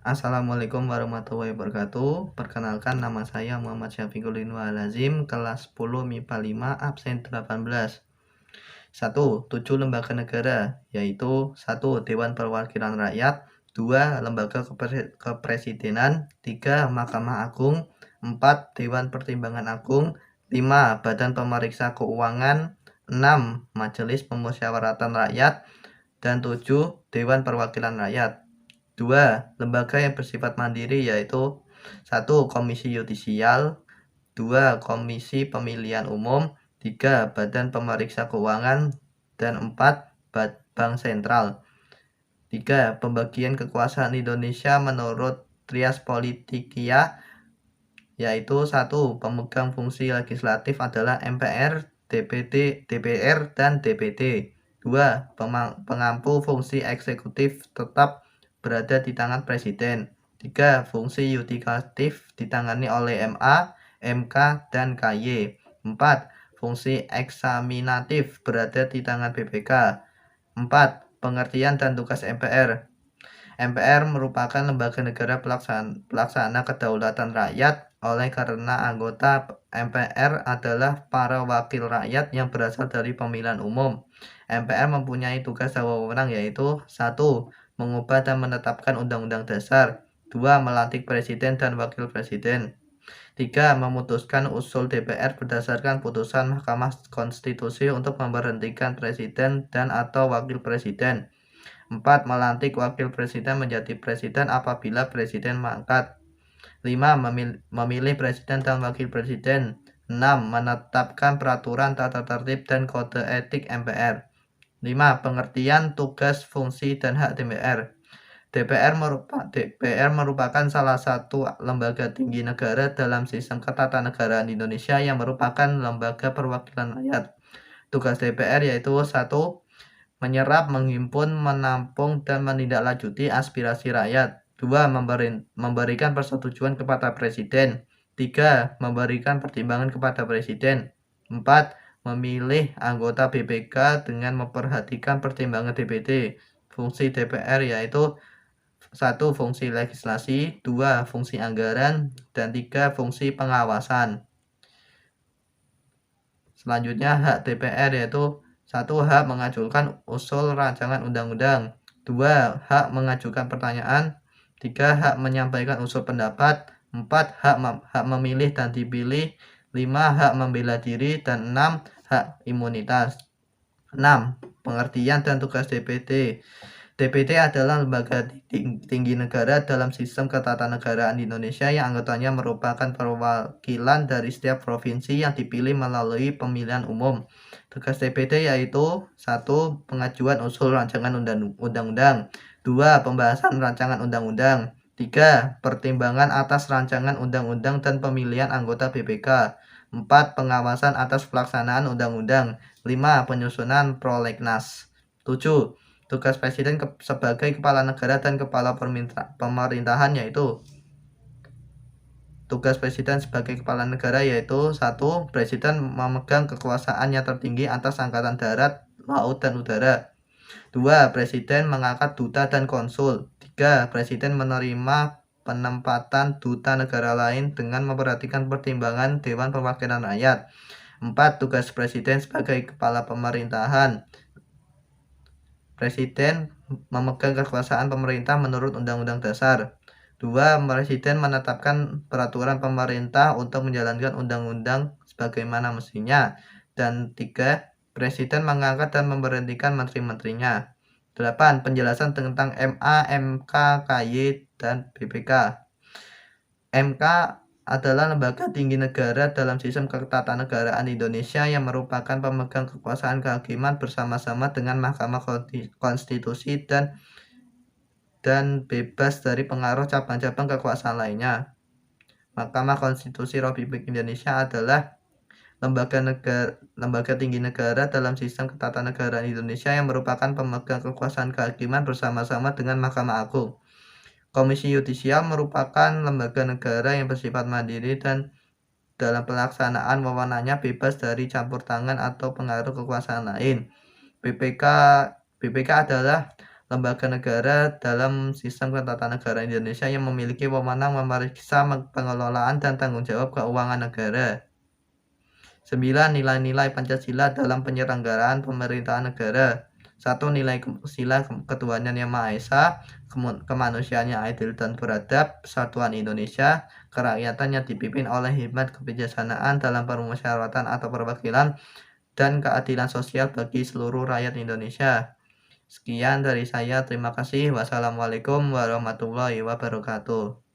Assalamualaikum warahmatullahi wabarakatuh. Perkenalkan, nama saya Muhammad Syafiqul Lazim, kelas 10 MIPA 5, absen 18. 1. 7 lembaga negara, yaitu 1. Dewan Perwakilan Rakyat, 2. Lembaga Kepresidenan, 3. Mahkamah Agung, 4. Dewan Pertimbangan Agung, 5. Badan Pemeriksa Keuangan, 6. Majelis Pemusyawaratan Rakyat, dan 7. Dewan Perwakilan Rakyat. 2. Lembaga yang bersifat mandiri, yaitu 1. Komisi Yudisial, 2. Komisi Pemilihan Umum, 3. Badan Pemeriksa Keuangan, dan 4. Bank Sentral. 3. Pembagian kekuasaan Indonesia menurut trias politikia, yaitu 1. Pemegang fungsi legislatif adalah MPR, DPR, dan DPD. 2. Pengampu fungsi eksekutif tetap berada di tangan Presiden. 3. Fungsi yudikatif ditangani oleh MA, MK, dan KY. 4. Fungsi eksaminatif berada di tangan BPK. 4. Pengertian dan tugas MPR. MPR merupakan lembaga negara pelaksana kedaulatan rakyat. Oleh karena anggota MPR adalah para wakil rakyat yang berasal dari pemilihan umum. MPR mempunyai tugas dan wewenang, yaitu 1. Mengubah dan menetapkan undang-undang dasar, 2. Melantik presiden dan wakil presiden, 3. Memutuskan usul DPR berdasarkan putusan Mahkamah Konstitusi untuk memberhentikan presiden dan atau wakil presiden, 4. Melantik wakil presiden menjadi presiden apabila presiden mangkat, 5. Memilih presiden dan wakil presiden, 6. Menetapkan peraturan tata tertib dan kode etik MPR. 5. Pengertian, tugas, fungsi, dan hak DPR. DPR merupakan salah satu lembaga tinggi negara dalam sistem ketatanegaraan Indonesia yang merupakan lembaga perwakilan rakyat. Tugas DPR yaitu 1. Menyerap, menghimpun, menampung, dan menindaklanjuti aspirasi rakyat. 2. Memberikan persetujuan kepada Presiden. 3. Memberikan pertimbangan kepada Presiden. 4. Memilih anggota BPK dengan memperhatikan pertimbangan DPD. Fungsi DPR yaitu 1. Fungsi legislasi, 2. Fungsi anggaran, dan 3. Fungsi pengawasan. Selanjutnya, hak DPR yaitu 1. Hak mengajukan usul rancangan undang-undang, 2. Hak mengajukan pertanyaan, 3. Hak menyampaikan usul pendapat, 4. Hak memilih dan dipilih, 5. Hak membela diri, dan 6. Hak imunitas. 6. Pengertian dan tugas DPD. DPD adalah lembaga tinggi negara dalam sistem ketatanegaraan Indonesia yang anggotanya merupakan perwakilan dari setiap provinsi yang dipilih melalui pemilihan umum. Tugas DPD yaitu 1. Pengajuan usul rancangan undang-undang, 2. Pembahasan rancangan undang-undang, 3. Pertimbangan atas rancangan undang-undang dan pemilihan anggota BPK, 4. Pengawasan atas pelaksanaan undang-undang, 5. Penyusunan prolegnas. 7. Tugas presiden sebagai kepala negara dan kepala pemerintahan yaitu tugas presiden sebagai kepala negara yaitu 1. Presiden memegang kekuasaan yang tertinggi atas angkatan darat, laut, dan udara. 2. Presiden mengangkat duta dan konsul. 3. Presiden menerima penempatan duta negara lain dengan memperhatikan pertimbangan Dewan Perwakilan Rakyat. 4. Tugas presiden sebagai kepala pemerintahan. Presiden memegang kekuasaan pemerintah menurut Undang-Undang Dasar. 2. Presiden menetapkan peraturan pemerintah untuk menjalankan undang-undang sebagaimana mestinya. Dan 3. Presiden mengangkat dan memberhentikan menteri-menterinya. 8. Penjelasan tentang MA, MK, KY, dan BPK. MK adalah lembaga tinggi negara dalam sistem ketatanegaraan Indonesia yang merupakan pemegang kekuasaan kehakiman bersama-sama dengan Mahkamah Konstitusi dan bebas dari pengaruh cabang-cabang kekuasaan lainnya. Mahkamah Konstitusi Republik Indonesia adalah lembaga tinggi negara dalam sistem ketatanegaraan Indonesia yang merupakan pemegang kekuasaan kehakiman bersama-sama dengan Mahkamah Agung. Komisi Yudisial merupakan lembaga negara yang bersifat mandiri dan dalam pelaksanaan wewenangnya bebas dari campur tangan atau pengaruh kekuasaan lain. BPK adalah lembaga negara dalam sistem ketatanegaraan Indonesia yang memiliki wewenang memeriksa pengelolaan dan tanggung jawab keuangan negara. 9. Nilai-nilai Pancasila dalam penyelenggaraan pemerintahan negara. 1. Nilai sila ketuhanan yang Maha Esa, kemanusiaan yang adil dan beradab, persatuan Indonesia, kerakyatan yang dipimpin oleh hikmat kebijaksanaan dalam permusyawaratan atau perwakilan, dan keadilan sosial bagi seluruh rakyat Indonesia. Sekian dari saya, terima kasih. Wassalamualaikum warahmatullahi wabarakatuh.